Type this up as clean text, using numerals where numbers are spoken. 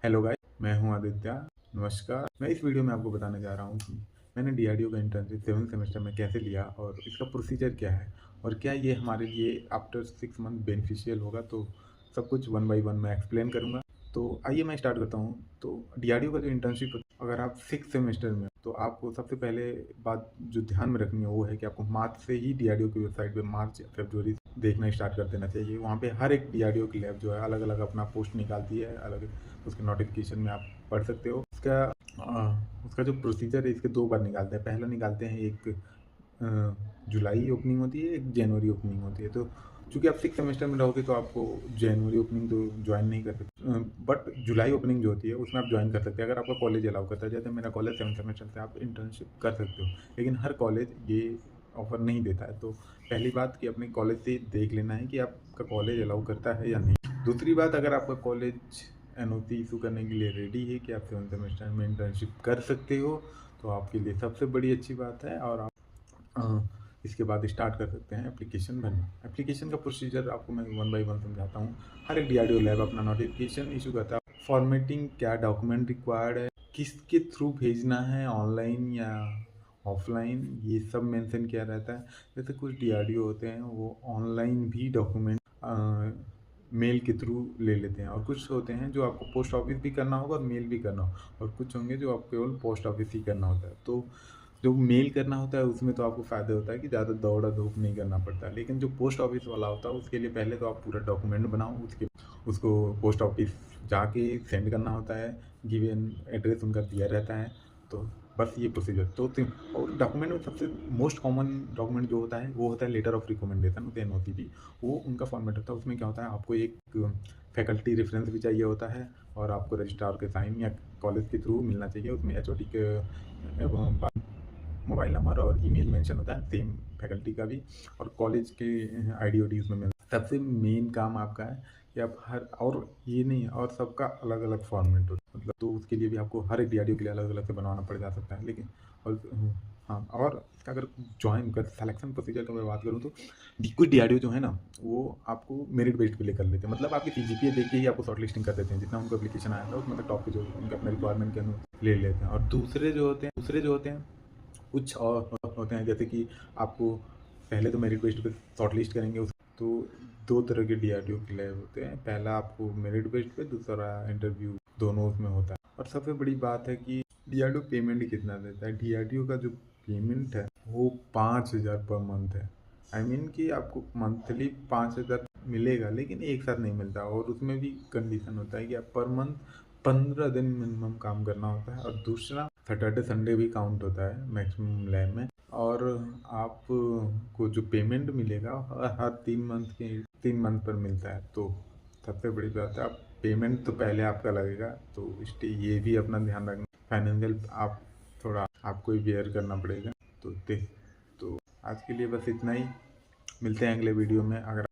Hello guys, मैं हूं आदित्य। नमस्कार। मैं इस वीडियो में आपको बताने जा रहा हूं कि मैंने डीआरडीओ का इंटर्नशिप 7th सेमेस्टर में कैसे लिया और इसका प्रोसीजर क्या है और क्या ये हमारे लिए आफ्टर 6 मंथ बेनिफिशियल होगा। तो सब कुछ वन बाय वन मैं एक्सप्लेन करूंगा। तो आइए मैं स्टार्ट करता हूं। तो डीआरडीओ का जो इंटर्नशिप, अगर आप 6 सेमेस्टर में, तो आपको सबसे पहले बात जो ध्यान में रखनी है वो है कि आपको मार्च से ही डीआरडीओ की वेबसाइट पे मार्च फरवरी देखना स्टार्ट कर देना चाहिए। वहाँ पे हर एक डीआरडीओ की लैब जो है अलग अलग अपना पोस्ट निकालती है, अलग उसके नोटिफिकेशन में आप पढ़ सकते हो। उसका जो प्रोसीजर है, इसके 2 बार निकालते हैं। पहला निकालते हैं, एक जुलाई ओपनिंग होती है, एक जनवरी ओपनिंग होती है। तो चूँकि आप 6 सेमेस्टर में रहोगे तो आपको जनवरी ओपनिंग तो ज्वाइन नहीं कर सकते, बट जुलाई ओपनिंग जो होती है उसमें आप ज्वाइन कर सकते हैं अगर आपका कॉलेज अलाउ करता है। जैसे मेरा कॉलेज 7 सेमेस्टर से आप इंटर्नशिप कर सकते हो, लेकिन हर कॉलेज ये ऑफ़र नहीं देता है। तो पहली बात कि अपने कॉलेज से देख लेना है कि आपका कॉलेज अलाउ करता है या नहीं। दूसरी बात, अगर आपका कॉलेज एनओसी इशू करने के लिए रेडी है कि आप 7 सेमेस्टर में इंटर्नशिप कर सकते हो, तो आपके लिए सबसे बड़ी अच्छी बात है। और इसके बाद स्टार्ट कर सकते हैं एप्लीकेशन भरना। एप्लीकेशन का प्रोसीजर आपको मैं वन बाय वन समझाता हूँ। हर एक डीआरडीओ लैब अपना नोटिफिकेशन इशू करता है। फॉर्मेटिंग, क्या डॉक्यूमेंट रिक्वायर्ड है, किसके थ्रू भेजना है, ऑनलाइन या ऑफलाइन, ये सब मेंशन किया रहता है। जैसे कुछ डीआरडीओ होते हैं वो ऑनलाइन भी डॉक्यूमेंट मेल के थ्रू ले लेते हैं, और कुछ होते हैं जो आपको पोस्ट ऑफिस भी करना होगा और मेल भी करना होगा, और कुछ होंगे जो आपको केवल पोस्ट ऑफिस ही करना होता है। तो जो मेल करना होता है उसमें तो आपको फ़ायदा होता है कि ज़्यादा दौड़ा धूप नहीं करना पड़ता है, लेकिन जो पोस्ट ऑफिस वाला होता है उसके लिए पहले तो आप पूरा डॉक्यूमेंट बनाओ, उसके उसको पोस्ट ऑफिस जाके सेंड करना होता है। गिवन एड्रेस उनका दिया रहता है। तो बस ये प्रोसीजर तो और डॉक्यूमेंट में सबसे मोस्ट कॉमन डॉक्यूमेंट जो होता है वो होता है लेटर ऑफ रिकमेंडेशन, होते हैं एनओसीबी। वो उनका फॉर्मेट होता है। उसमें क्या होता है, आपको एक फैकल्टी रेफरेंस भी चाहिए होता है, और आपको रजिस्ट्रार के साइन या कॉलेज के थ्रू मिलना चाहिए। उसमें एचओडी के मोबाइल नंबर और ईमेल मेंशन होता है, सेम फैकल्टी का भी, और कॉलेज के आईडी वाईडी उसमें मिलता है। सबसे मेन काम आपका है कि आप हर, और ये नहीं है, और सबका अलग अलग फॉर्मेट होता है, मतलब तो उसके लिए भी आपको हर एक डीआरडीओ के लिए अलग अलग से बनवाना पड़ जा सकता है। लेकिन और हाँ, और इसका अगर ज्वाइन कर सिलेक्शन प्रोसीजर की मैं बात करूँ तो कुछ डीआरडीओ जो है ना, वो आपको मेरिट बेस्ड पे ले कर लेते हैं। मतलब आपकी सीजीपीए देख के ही आपको शॉर्ट लिस्टिंग कर देते हैं, जितना उनको एप्लीकेशन आया था उसमें तक टॉप पे जो उनके अपने रिक्वायरमेंट के अनुसार ले लेते हैं। और दूसरे जो होते हैं कुछ और होते हैं, जैसे कि आपको पहले तो मेरिट बेस्ड पे शॉर्ट लिस्ट करेंगे। उस तो 2 तरह के डीआरडीओ के लिए होते हैं। पहला आपको मेरिट बेस्ड पे, दूसरा इंटरव्यू, दोनों उसमें होता है। और सबसे बड़ी बात है कि डीआरडीओ पेमेंट कितना देता है। डीआरडीओ का जो पेमेंट है वो 5,000 पर मंथ है। आई मीन कि आपको मंथली 5,000 मिलेगा, लेकिन एक साथ नहीं मिलता। और उसमें भी कंडीशन होता है कि आप पर मंथ 15 दिन मिनिमम काम करना होता है, और दूसरा सैटरडे संडे भी काउंट होता है मैक्सिमम लैब में। और आपको जो पेमेंट मिलेगा हर 3 मंथ पर मिलता है। तो सबसे बड़ी बात है, आप पेमेंट तो पहले आपका लगेगा, तो इसलिए ये भी अपना ध्यान रखना। फाइनेंशियल आप थोड़ा आपको ही बेयर करना पड़ेगा। तो आज के लिए बस इतना ही। मिलते हैं अगले वीडियो में। अगर